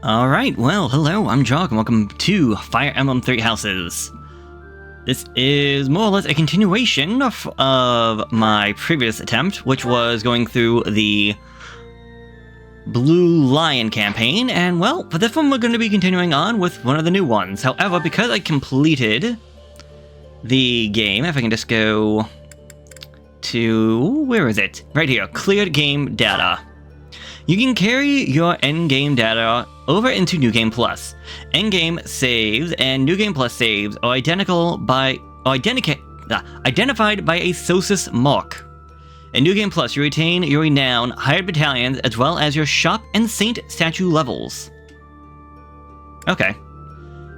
Alright, well, hello, I'm Jog, and welcome to Fire Emblem Three Houses. This is more or less a continuation of my previous attempt, which was going through the Blue Lion campaign, and well, for this one we're going to be continuing on with one of the new ones. However, because I completed the game, if I can just go to... where is it? Right here, cleared game data. You can carry your endgame data over into New Game Plus. Endgame saves and New Game Plus saves are identified by a Sosis mark. In New Game Plus, you retain your renown, hired battalions, as well as your shop and saint statue levels. Okay.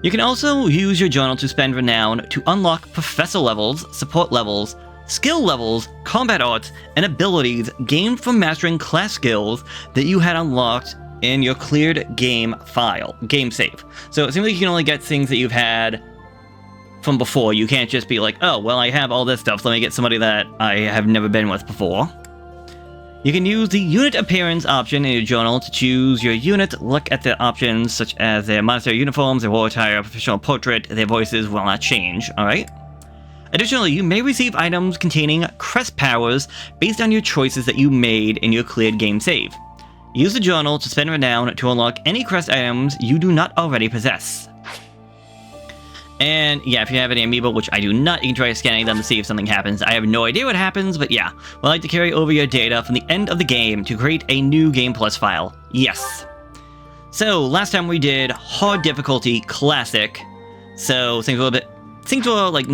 You can also use your journal to spend renown to unlock professor levels, support levels, skill levels, combat arts, and abilities gained from mastering class skills that you had unlocked in your cleared game save. So it seems like you can only get things that you've had from before. You can't just be like, oh, well, I have all this stuff, so let me get somebody that I have never been with before. You can use the unit appearance option in your journal to choose your unit, look at the options such as their monastery uniforms, their war attire, professional portrait. Their voices will not change, alright? Additionally, you may receive items containing crest powers based on your choices that you made in your cleared game save. Use the journal to spend renown to unlock any crest items you do not already possess. And yeah, if you have any amiibo, which I do not, you can try scanning them to see if something happens. I have no idea what happens, but yeah. We'll like to carry over your data from the end of the game to create a new Game Plus file. Yes. So, last time we did hard difficulty, classic. So, things were like...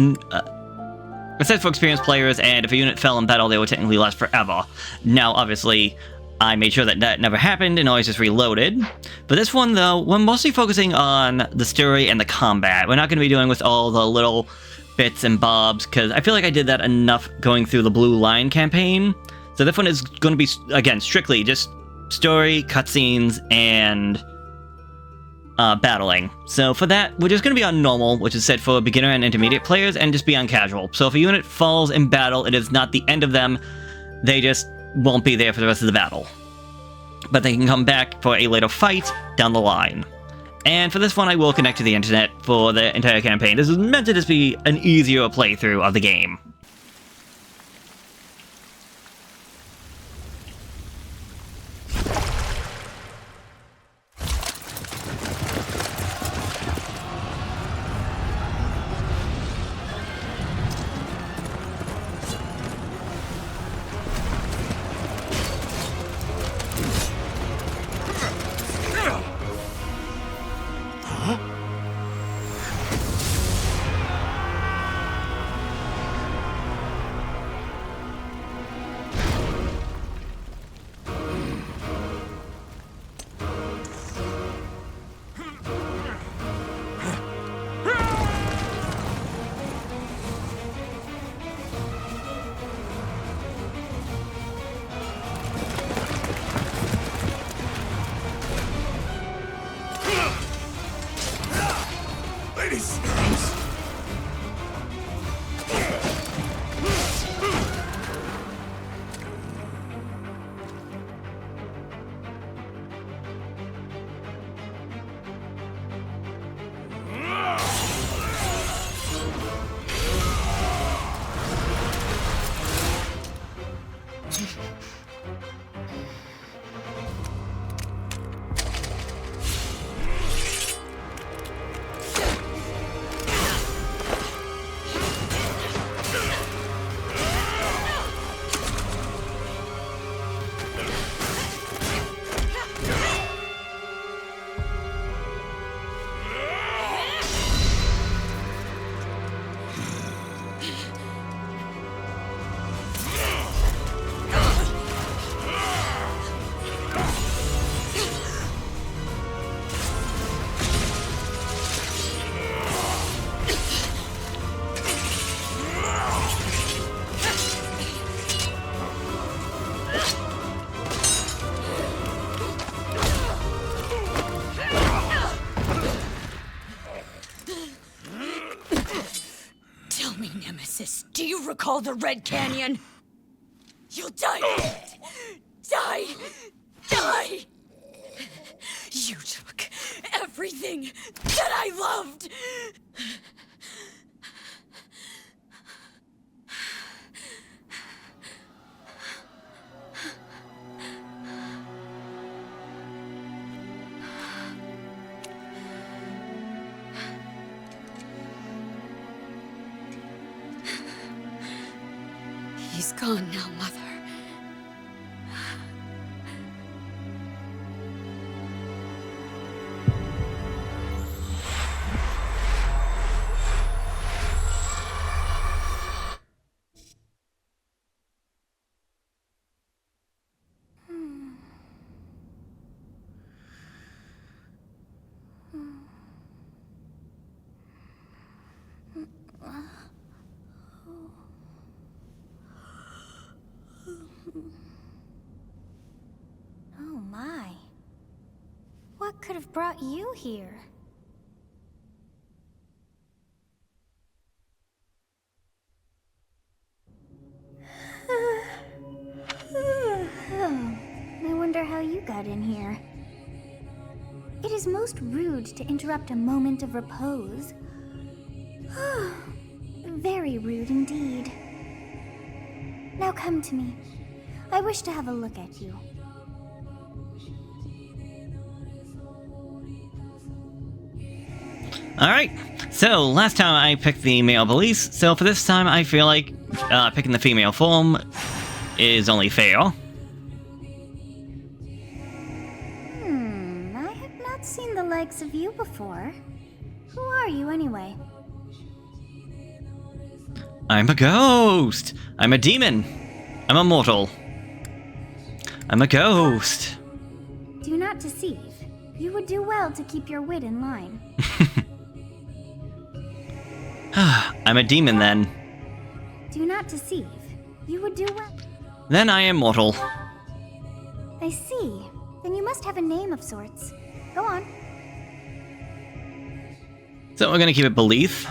except for experienced players, and if a unit fell in battle, they would technically last forever. Now, obviously, I made sure that that never happened and always just reloaded. But this one, though, we're mostly focusing on the story and the combat. We're not going to be doing with all the little bits and bobs, because I feel like I did that enough going through the Blue Lion campaign. So this one is going to be, again, strictly just story, cutscenes, and battling. So for that, we're just going to be on normal, which is set for beginner and intermediate players, and just be on casual. So if a unit falls in battle, it is not the end of them. They just won't be there for the rest of the battle. But they can come back for a later fight down the line. And for this one, I will connect to the internet for the entire campaign. This is meant to just be an easier playthrough of the game. Do you recall the Red Canyon? You'll die! Die! Die! You took everything that I loved! He's gone now, Mother. Oh my. What could have brought you here? Oh, I wonder how you got in here. It is most rude to interrupt a moment of repose. Very rude indeed. Now come to me. I wish to have a look at you. Alright, so last time I picked the male police, so for this time I feel like picking the female form is only fair. I have not seen the likes of you before. Who are you anyway? I'm a ghost! I'm a demon! I'm a mortal. I'm a ghost! Do not deceive. You would do well to keep your wit in line. I'm a demon then. Do not deceive. You would do well. Then I am mortal. I see. Then you must have a name of sorts. Go on. So we're gonna keep it belief.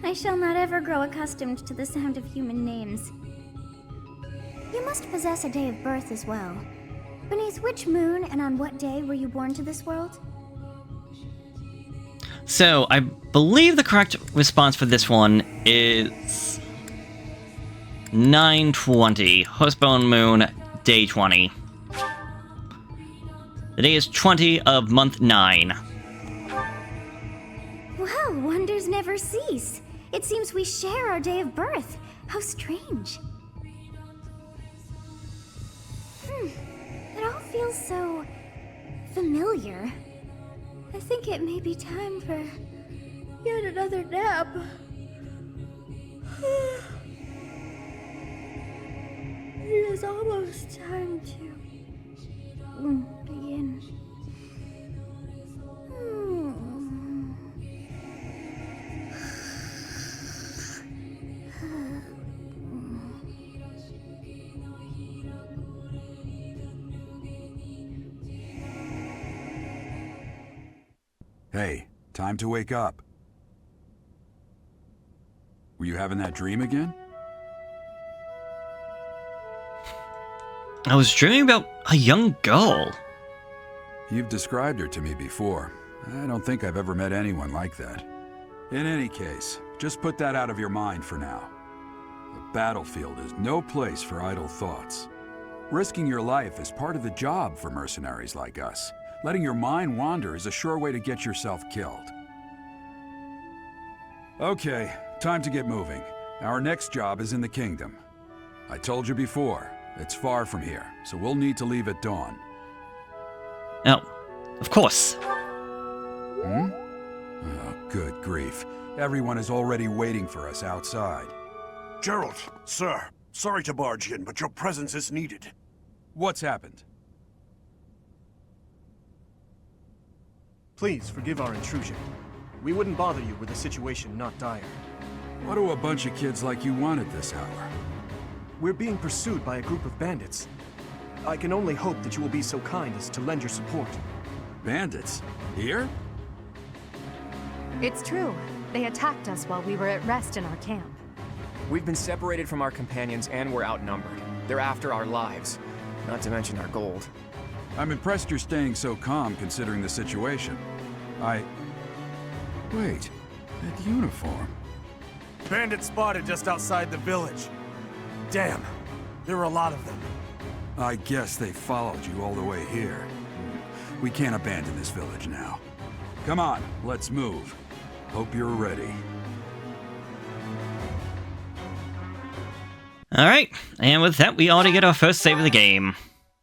I shall not ever grow accustomed to the sound of human names. You must possess a day of birth as well. Beneath which moon and on what day were you born to this world? So I believe the correct response for this one is 9/20. Husband moon, day 20. The day is 20 of month 9. Well, wonders never cease. It seems we share our day of birth. How strange. It all feels so familiar. I think it may be time for yet another nap. It is almost time to begin. Hey, time to wake up. Were you having that dream again? I was dreaming about a young girl. You've described her to me before. I don't think I've ever met anyone like that. In any case, just put that out of your mind for now. The battlefield is no place for idle thoughts. Risking your life is part of the job for mercenaries like us. Letting your mind wander is a sure way to get yourself killed. Okay, time to get moving. Our next job is in the kingdom. I told you before, it's far from here, so we'll need to leave at dawn. Oh, of course. Oh, good grief. Everyone is already waiting for us outside. Gerald, sir, sorry to barge in, but your presence is needed. What's happened? Please forgive our intrusion. We wouldn't bother you with a situation not dire. What do a bunch of kids like you want at this hour? We're being pursued by a group of bandits. I can only hope that you will be so kind as to lend your support. Bandits? Here? It's true. They attacked us while we were at rest in our camp. We've been separated from our companions and we're outnumbered. They're after our lives, not to mention our gold. I'm impressed you're staying so calm considering the situation. Wait, that uniform. Bandits spotted just outside the village. Damn, there were a lot of them. I guess they followed you all the way here. We can't abandon this village now. Come on, let's move. Hope you're ready. Alright, and with that, we ought to get our first save of the game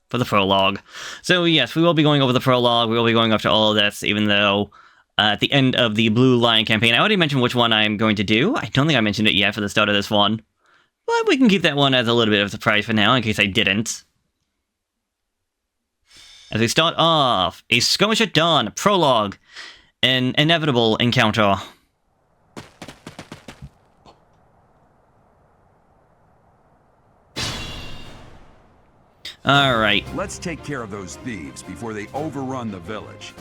for the prologue. So yes, we will be going over the prologue, we will be going after all of this, even though at the end of the Blue Lion campaign, I already mentioned which one I'm going to do. I don't think I mentioned it yet for the start of this one. But we can keep that one as a little bit of a surprise for now, in case I didn't. As we start off, a skirmish at dawn, prologue, an inevitable encounter. Alright. Let's take care of those thieves before they overrun the village.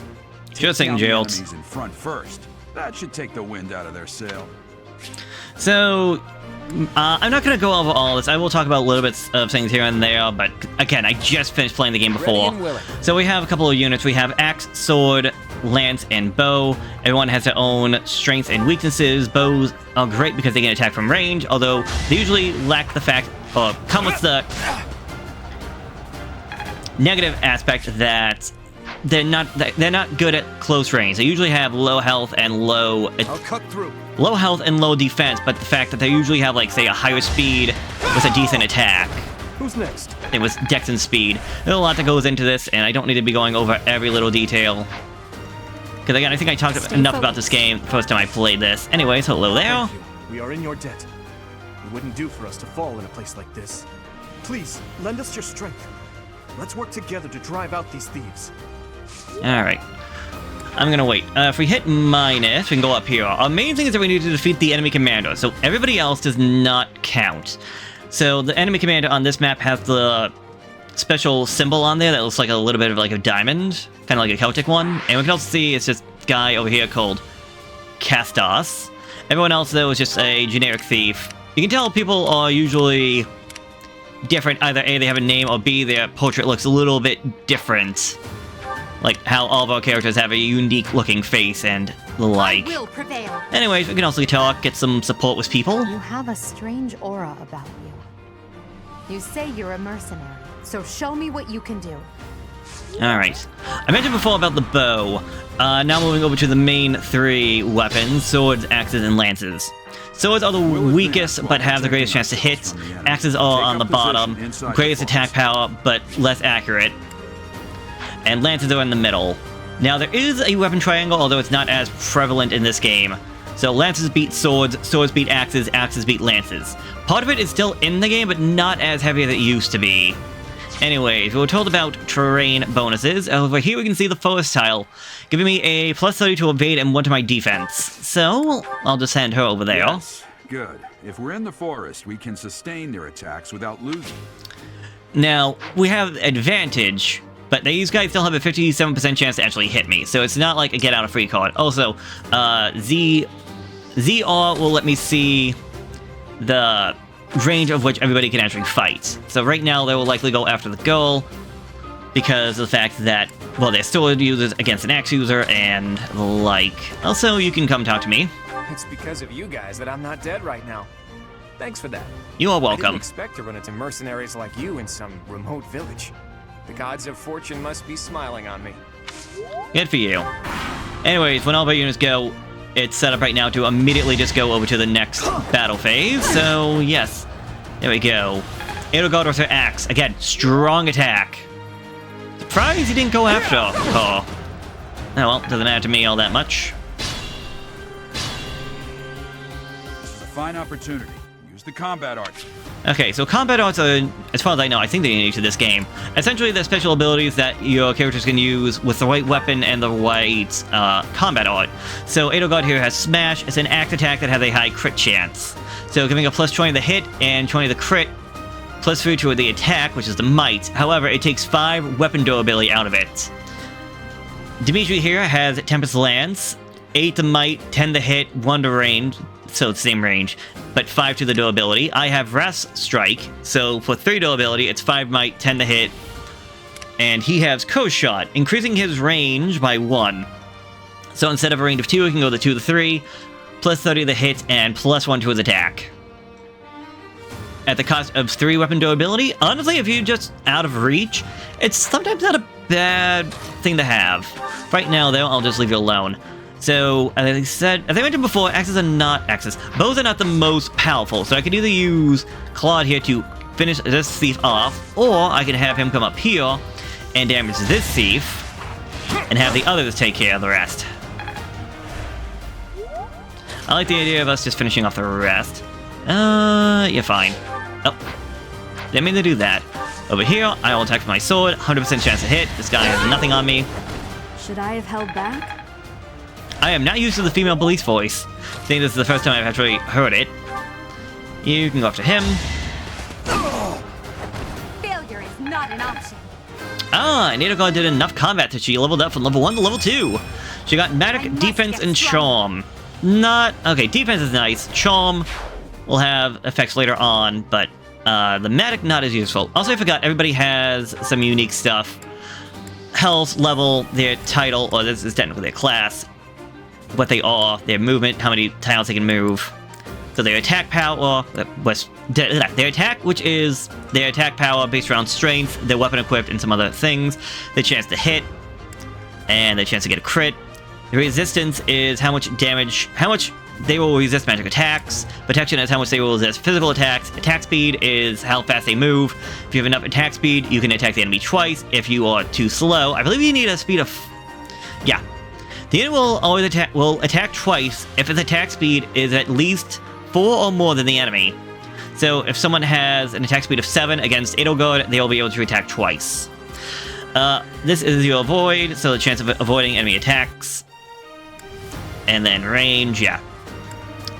Sure thing, Gerald. Enemies in front first. That should take the wind out of their sail. So, I'm not going to go over all this. I will talk about a little bit of things here and there, but again, I just finished playing the game before. So we have a couple of units. We have axe, sword, lance, and bow. Everyone has their own strengths and weaknesses. Bows are great because they can attack from range, although they usually lack the fact, or come with the negative aspect that they're not good at close range. They usually have low health and low health and low defense, but the fact that they usually have, like, say, a higher speed with a decent attack. Who's next? It was dex and speed. There's a lot that goes into this, and I don't need to be going over every little detail. Because again, I think I talked enough about this game the first time I played this. Anyways, hello there. We are in your debt. It wouldn't do for us to fall in a place like this. Please, lend us your strength. Let's work together to drive out these thieves. Alright. I'm gonna wait. If we hit minus, we can go up here. Our main thing is that we need to defeat the enemy commander, so everybody else does not count. So the enemy commander on this map has the special symbol on there that looks like a little bit of like a diamond, kind of like a Celtic one. And we can also see it's this guy over here called Castos. Everyone else, though, is just a generic thief. You can tell people are usually different. Either A, they have a name, or B, their portrait looks a little bit different. Like how all of our characters have a unique looking face and the like. I will prevail. Anyways, we can also talk, get some support with people. You have a strange aura about you. You say you're a mercenary, so show me what you can do. Alright. I mentioned before about the bow. Now moving over to the main three weapons, swords, axes, and lances. Swords are the weakest, but have the greatest chance to hit. Axes are on the bottom, greatest attack power, but less accurate. And lances are in the middle. Now, there is a weapon triangle, although it's not as prevalent in this game. So lances beat swords, swords beat axes, axes beat lances. Part of it is still in the game, but not as heavy as it used to be. Anyways, we were told about terrain bonuses. Over here we can see the forest tile, giving me a +30 to evade and 1 to my defense. So, I'll just send her over there. Yes, good. If we're in the forest, we can sustain their attacks without losing. Now, we have advantage, but these guys still have a 57% chance to actually hit me, so it's not like a get out of free card. Also, ZR will let me see the range of which everybody can actually fight. So right now they will likely go after the girl because of the fact that, well, they're sword users against an axe user and the like. Also, you can come talk to me. It's because of you guys that I'm not dead right now. Thanks for that. You are I didn't welcome. expect to run into mercenaries like you in some remote village. The gods of fortune must be smiling on me. Good for you. Anyways, when all of our units go, it's set up right now to immediately just go over to the next battle phase. So, yes. There we go. Edelgard with her axe. Again, strong attack. Surprised he didn't go after her. Oh, well, doesn't matter to me all that much. This is a fine opportunity. Use the combat arts. Okay, so combat arts are, as far as I know, I think they're unique to this game. Essentially, they're special abilities that your characters can use with the right weapon and the right combat art. So Edelgard here has Smash. It's an axe attack that has a high crit chance. So giving a +20 to the hit and 20 to the crit, +3 to the attack, which is the might. However, it takes 5 weapon durability out of it. Dimitri here has Tempest Lance, 8 to might, 10 to hit, 1 to range. So it's the same range, but 5 to the durability. I have Ras Strike, so for 3 durability, it's 5 might, 10 to hit, And he has Coast Shot, increasing his range by 1. So instead of a range of 2, he can go to 2 to 3, plus 30 to the hit, and plus 1 to his attack. At the cost of 3 weapon durability, honestly, if you're just out of reach, it's sometimes not a bad thing to have. Right now, though, I'll just leave you alone. So, as I said, as I mentioned before, bows are not the most powerful, so I could either use Claude here to finish this thief off, or I could have him come up here and damage this thief, and have the others take care of the rest. I like the idea of us just finishing off the rest. Yeah, fine. Oh, didn't mean to do that. Over here, I will attack with my sword, 100% chance to hit. This guy has nothing on me. Should I have held back? I am not used to the female police voice. I think this is the first time I've actually heard it. You can go after him. Failure is not an option. Ah, and Edelgard did enough combat that she leveled up from level 1 to level 2. She got magic, defense, and charm. Okay, defense is nice. Charm will have effects later on, but the magic not as useful. Also, I forgot, everybody has some unique stuff. Health, level, their title, or this is technically their class, what they are, their movement, how many tiles they can move. So their attack power, their attack, which is their attack power based around strength, their weapon equipped, and some other things. Their chance to hit, and their chance to get a crit. The resistance is how much damage, how much they will resist magic attacks. Protection is how much they will resist physical attacks. Attack speed is how fast they move. If you have enough attack speed, you can attack the enemy twice. If you are too slow, I believe you need a speed of... Yeah. The enemy will always attack twice if its attack speed is at least 4 or more than the enemy. So if someone has an attack speed of 7 against Edelgard, they'll be able to attack twice. This is your avoid, so the chance of avoiding enemy attacks. And then range, yeah.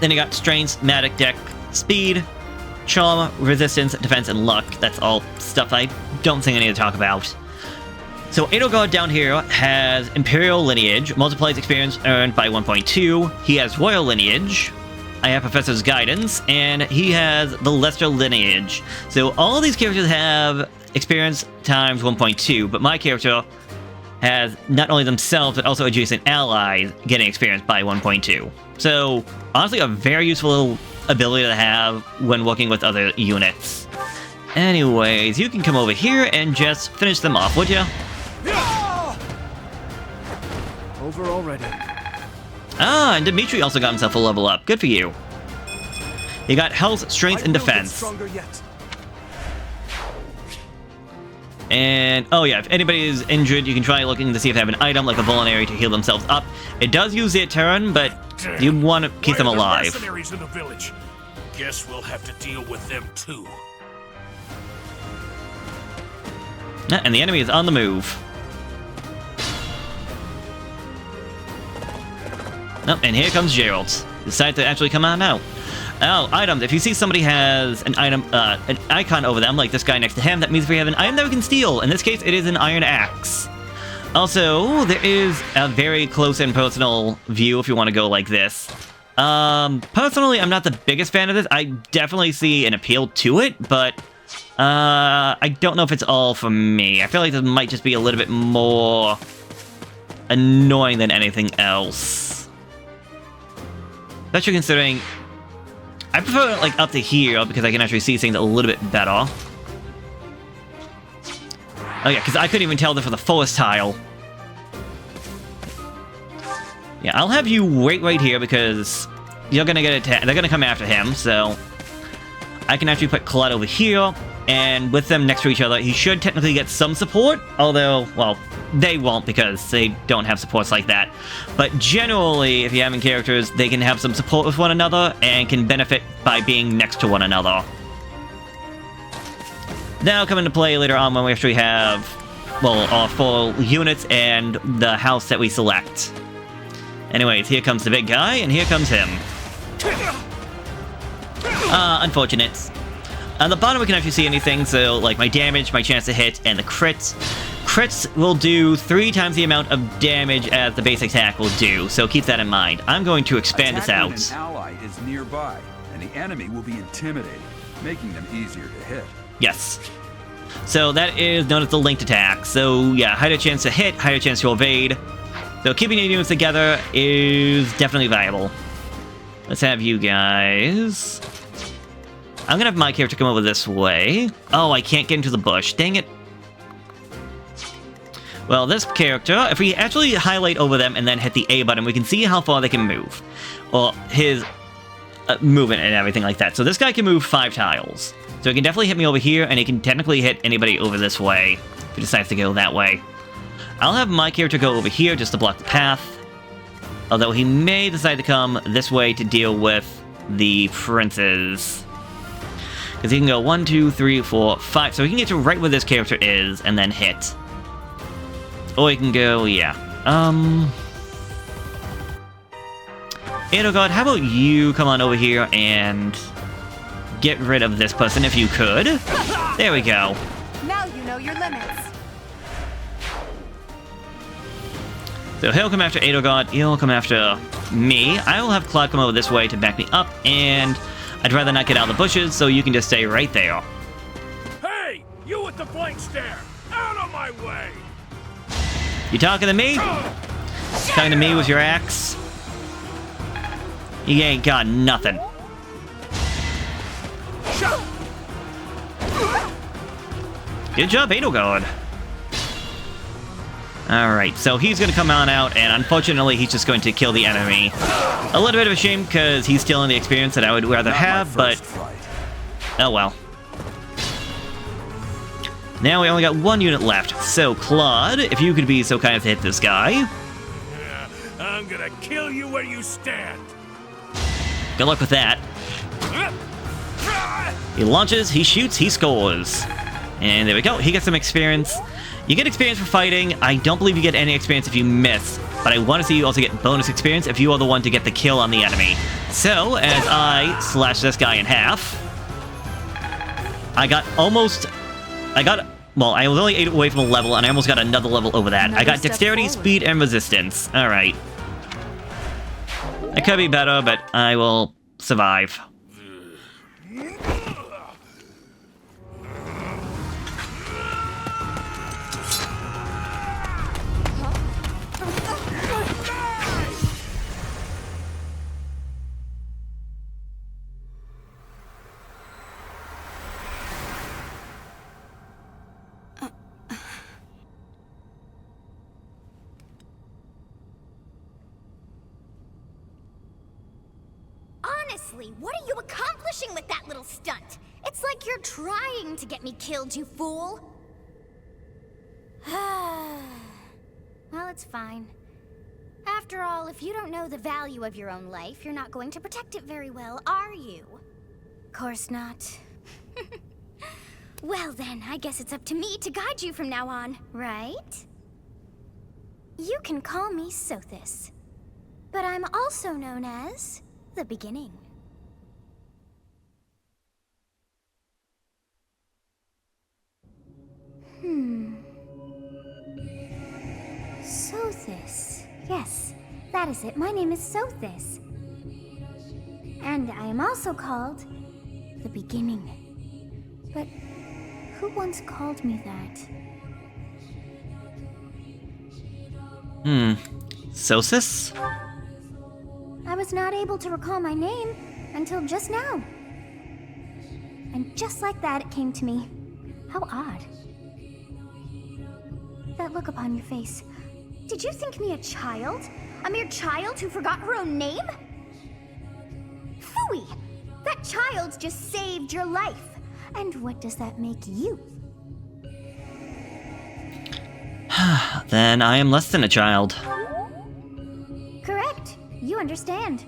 Then you got strength, magic, deck, speed, charm, resistance, defense, and luck. That's all stuff I don't think I need to talk about. So Edelgard down here has Imperial Lineage, multiplies experience earned by 1.2. He has Royal Lineage. I have Professor's Guidance, and he has the Lesser Lineage. So all of these characters have experience times 1.2, but my character has not only themselves, but also adjacent allies getting experience by 1.2. So, honestly, a very useful ability to have when working with other units. Anyways, you can come over here and just finish them off, would ya? Over already. Ah, and Dimitri also got himself a level up. Good for you. You got health, strength, and defense. Stronger yet. And, oh yeah, if anybody is injured, you can try looking to see if they have an item, like a vulnerary, to heal themselves up. It does use their turn, but you want to keep them alive. Mercenaries in the village. Guess we'll have to deal with them too. And the enemy is on the move. Oh, and here comes Gerald. Decided to actually come out now. Oh, items. If you see somebody has an item, an icon over them, like this guy next to him, that means we have an item that we can steal. In this case, it is an iron axe. Also, there is a very close and personal view if you want to go like this. Personally, I'm not the biggest fan of this. I definitely see an appeal to it, but I don't know if it's all for me. I feel like this might just be a little bit more annoying than anything else. Especially considering I prefer it like up to here because I can actually see things a little bit better. Oh yeah, because I couldn't even tell them for the fullest tile. Yeah, I'll have you wait right here because you're gonna get attacked. They're gonna come after him, so I can actually put Claude over here, and with them next to each other, he should technically get some support, although, well, they won't because they don't have supports like that. But generally, if you're having characters, they can have some support with one another and can benefit by being next to one another. That'll come into play later on when we actually have, well, our full units and the house that we select. Anyways, here comes the big guy, and here comes him. Unfortunate. On the bottom, we can actually see anything, so like my damage, my chance to hit, and the crits. Crits will do 3 times the amount of damage as the base attack will do, so keep that in mind. I'm going to expand this out. An ally is nearby, and the enemy will be intimidated, making them easier to hit. Yes. So that is known as the linked attack. So yeah, higher chance to hit, higher chance to evade. So keeping your units together is definitely viable. Let's have you guys. I'm gonna have my character come over this way. Oh, I can't get into the bush. Dang it. Well, this character, if we actually highlight over them and then hit the A button, we can see how far they can move. Or his movement and everything like that. So this guy can move 5 tiles. So he can definitely hit me over here, and he can technically hit anybody over this way if he decides to go that way. I'll have my character go over here just to block the path. Although he may decide to come this way to deal with the princes. Because he can go 1, 2, 3, 4, 5. So he can get to right where this character is and then hit. Or he can go, yeah. Edelgard, how about you come on over here and get rid of this person if you could? There we go. Now you know your limits. So he'll come after Edelgard, he'll come after me. I will have Claude come over this way to back me up, and I'd rather not get out of the bushes, so you can just stay right there. Hey! You with the blank stare! Out of my way! You talking to me? Talking to me with your axe? You ain't got nothing. Good job, Edelgard. Alright, so he's gonna come on out, and unfortunately he's just going to kill the enemy. A little bit of a shame, because he's stealing the experience that I would rather have, but... oh well. Now we only got 1 unit left, so Claude, if you could be so kind as to hit this guy. I'm gonna kill you where you stand! Good luck with that. He launches, he shoots, he scores. And there we go, he gets some experience. You get experience for fighting. I don't believe you get any experience if you miss, but I want to see you also get bonus experience if you are the one to get the kill on the enemy. So, as I slash this guy in half, well, I was only 8 away from a level, and I almost got another level over that. I got dexterity, speed, and resistance. Alright. It could be better, but I will survive. Honestly, what are you accomplishing with that little stunt? It's like you're trying to get me killed, you fool. Well, it's fine. After all, if you don't know the value of your own life, you're not going to protect it very well, are you? Course not. Well then, I guess it's up to me to guide you from now on, right? You can call me Sothis, but I'm also known as the Beginning. Sothis. Yes, that is it. My name is Sothis. And I am also called the Beginning. But who once called me that? Sothis? I was not able to recall my name until just now. And just like that, it came to me. How odd. That look upon your face. Did you think me a child? A mere child who forgot her own name? Phooey! That child just saved your life. And what does that make you? Then I am less than a child. Correct. You understand.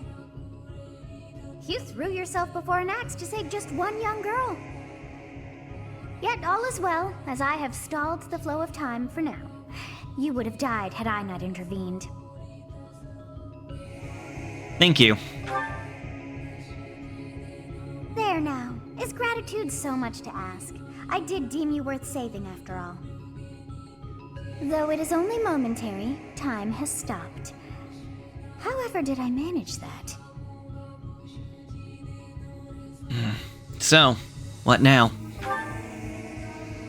You threw yourself before an axe to save just one young girl. Yet all is well, as I have stalled the flow of time for now. You would have died had I not intervened. Thank you. There now. Is gratitude so much to ask? I did deem you worth saving after all. Though it is only momentary, time has stopped. However did I manage that? So, what now?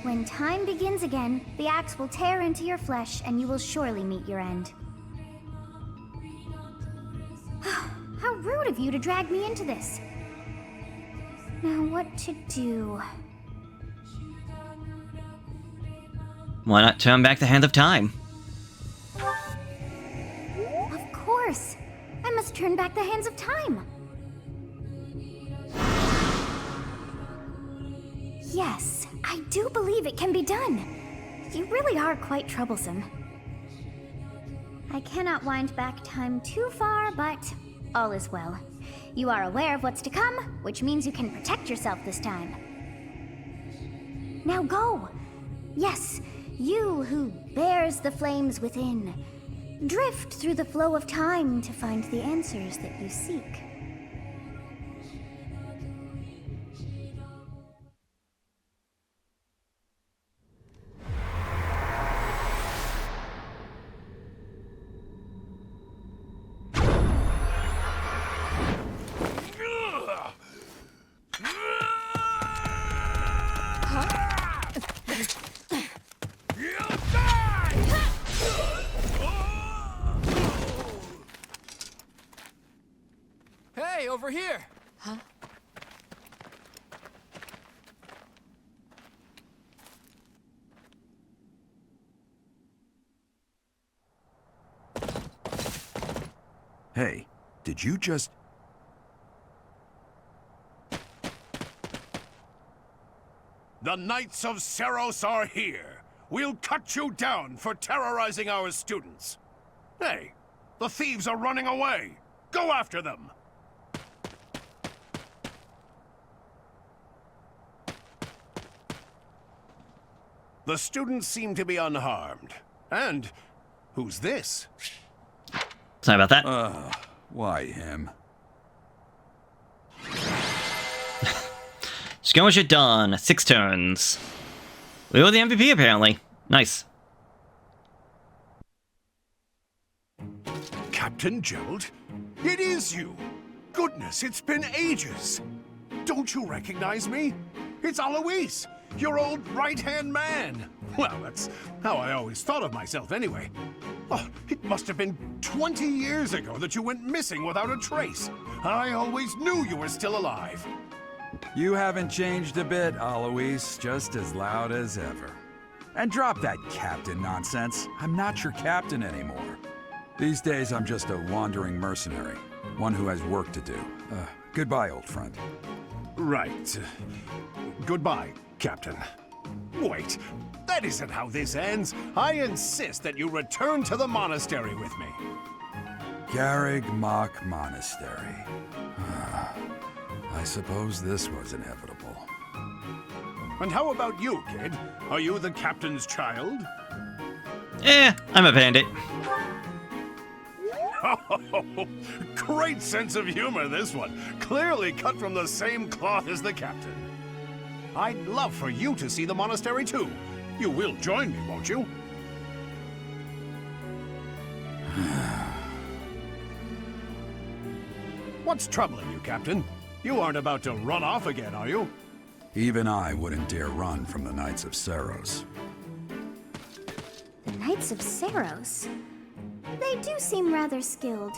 When time begins again, the axe will tear into your flesh and you will surely meet your end. How rude of you to drag me into this. Now what to do? Why not turn back the hands of time? Of course! I must turn back the hands of time! Yes, I do believe it can be done. You really are quite troublesome. I cannot wind back time too far, but all is well. You are aware of what's to come, which means you can protect yourself this time. Now go! Yes, you who bears the flames within. Drift through the flow of time to find the answers that you seek. Hey, over here! Huh? Hey, did you just... The Knights of Seros are here. We'll cut you down for terrorizing our students. Hey, the thieves are running away. Go after them. The students seem to be unharmed. And who's this? Sorry about that. Why him? Skirmisher done. 6 turns. We were the MVP, apparently. Nice. Captain Gerald? It is you! Goodness, it's been ages! Don't you recognize me? It's Alois, your old right-hand man! Well, that's how I always thought of myself anyway. Oh, it must have been 20 years ago that you went missing without a trace. I always knew you were still alive. You haven't changed a bit, Alois. Just as loud as ever. And drop that captain nonsense. I'm not your captain anymore. These days, I'm just a wandering mercenary. One who has work to do. Goodbye, old friend. Right. Goodbye, Captain. Wait, that isn't how this ends. I insist that you return to the monastery with me. Garreg Mach Monastery. I suppose this was inevitable. And how about you, kid? Are you the captain's child? I'm a bandit. Oh, great sense of humor, this one. Clearly cut from the same cloth as the captain. I'd love for you to see the monastery, too. You will join me, won't you? What's troubling you, Captain? You aren't about to run off again, are you? Even I wouldn't dare run from the Knights of Seros. The Knights of Seros? They do seem rather skilled.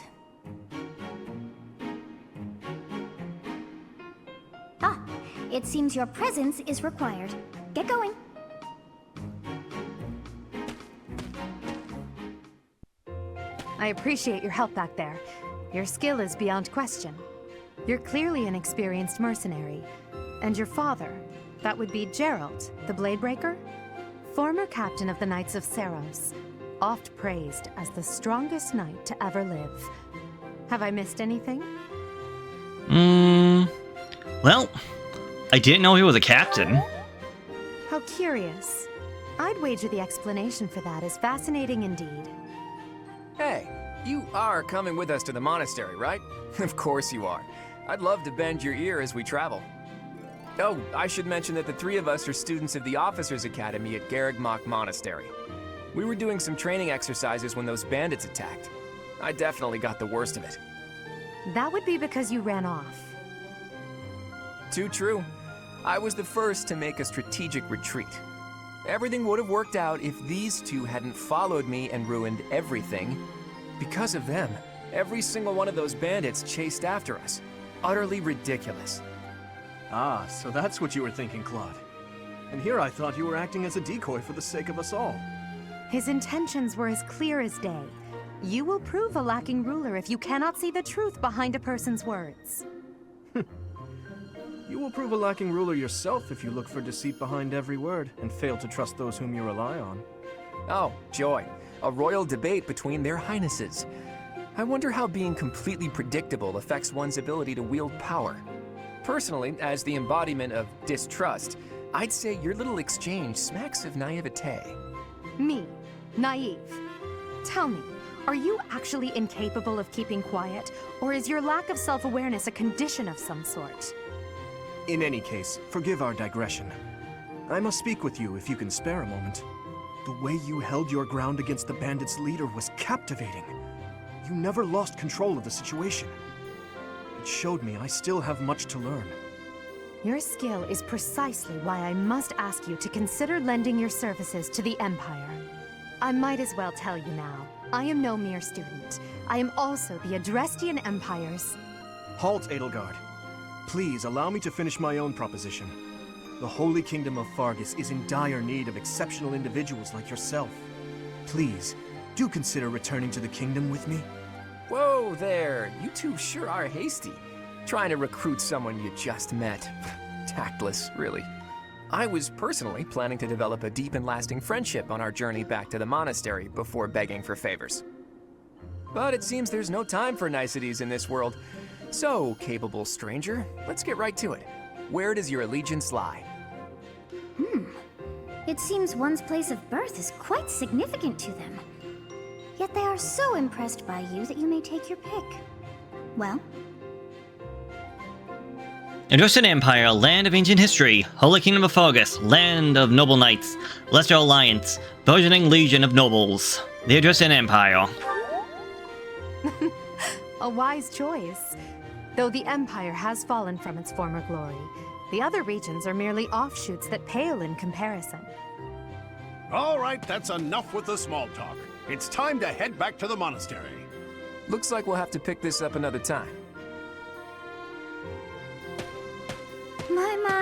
Ah, it seems your presence is required. Get going. I appreciate your help back there. Your skill is beyond question. You're clearly an experienced mercenary. And your father, that would be Gerald, the Bladebreaker? Former captain of the Knights of Seros, oft praised as the strongest knight to ever live. Have I missed anything? Well, I didn't know he was a captain. How curious. I'd wager the explanation for that is fascinating indeed. Hey, you are coming with us to the monastery, right? Of course you are. I'd love to bend your ear as we travel. Oh, I should mention that the 3 of us are students of the Officers' Academy at Garreg Mach Monastery. We were doing some training exercises when those bandits attacked. I definitely got the worst of it. That would be because you ran off. Too true. I was the first to make a strategic retreat. Everything would have worked out if these two hadn't followed me and ruined everything. Because of them, every single one of those bandits chased after us. Utterly ridiculous. Ah, so that's what you were thinking, Claude. And here I thought you were acting as a decoy for the sake of us all. His intentions were as clear as day. You will prove a lacking ruler if you cannot see the truth behind a person's words. You will prove a lacking ruler yourself if you look for deceit behind every word and fail to trust those whom you rely on. Oh, joy. A royal debate between their highnesses. I wonder how being completely predictable affects one's ability to wield power. Personally, as the embodiment of distrust, I'd say your little exchange smacks of naivete. Me, naive. Tell me, are you actually incapable of keeping quiet, or is your lack of self-awareness a condition of some sort? In any case, forgive our digression. I must speak with you if you can spare a moment. The way you held your ground against the bandits' leader was captivating. You never lost control of the situation. It showed me I still have much to learn. Your skill is precisely why I must ask you to consider lending your services to the Empire. I might as well tell you now, I am no mere student. I am also the Adrestian Empire's... Halt, Edelgard. Please allow me to finish my own proposition. The Holy Kingdom of Fargus is in dire need of exceptional individuals like yourself. Please, do consider returning to the kingdom with me. Whoa there, you two sure are hasty. Trying to recruit someone you just met. Tactless, really. I was personally planning to develop a deep and lasting friendship on our journey back to the monastery before begging for favors. But it seems there's no time for niceties in this world. So, capable stranger, let's get right to it. Where does your allegiance lie? It seems one's place of birth is quite significant to them. Yet they are so impressed by you that you may take your pick. Well, Adrestian Empire, land of ancient history. Holy Kingdom of Fargus, land of noble knights. Lesser Alliance, burgeoning legion of nobles. The Adrestian Empire. A wise choice. Though the Empire has fallen from its former glory, the other regions are merely offshoots that pale in comparison. All right, that's enough with the small talk. It's time to head back to the monastery. Looks like we'll have to pick this up another time.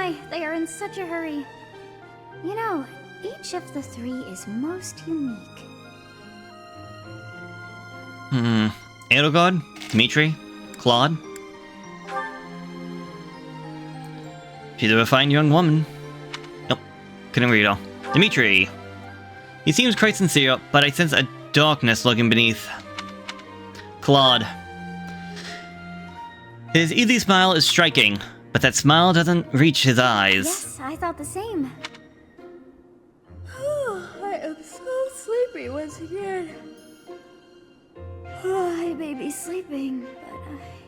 my, they are in such a hurry. You know, each of the three is most unique. Edelgard, Dimitri, Claude. She's a refined young woman. Nope, couldn't read her. Dimitri. He seems quite sincere, but I sense a darkness lurking beneath. Claude. His easy smile is striking, but that smile doesn't reach his eyes. Yes, I thought the same. I am so sleepy once again. I may be sleeping, but